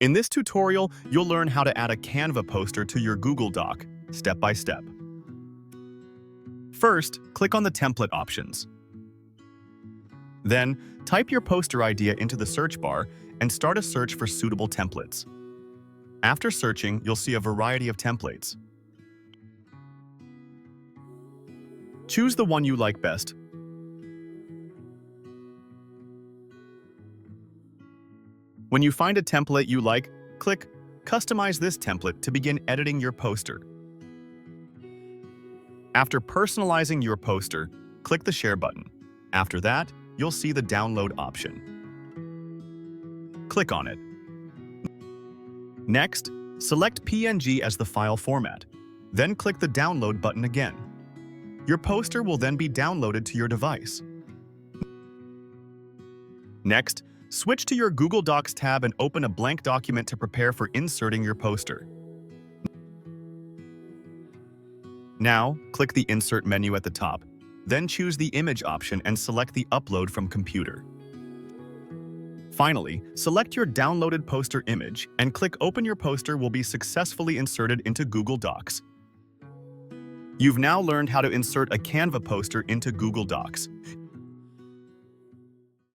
In this tutorial, you'll learn how to add a Canva poster to your Google Doc, step by step. First, click on the template options. Then, type your poster idea into the search bar and start a search for suitable templates. After searching, you'll see a variety of templates. Choose the one you like best. When you find a template you like, click Customize this template to begin editing your poster. After personalizing your poster, click the Share button. After that, you'll see the Download option. Click on it. Next, select PNG as the file format. Then click the Download button again. Your poster will then be downloaded to your device. Next, switch to your Google Docs tab and open a blank document to prepare for inserting your poster. Now, click the Insert menu at the top, then choose the Image option and select the Upload from Computer. Finally, select your downloaded poster image and click Open. Your poster will be successfully inserted into Google Docs. You've now learned how to insert a Canva poster into Google Docs.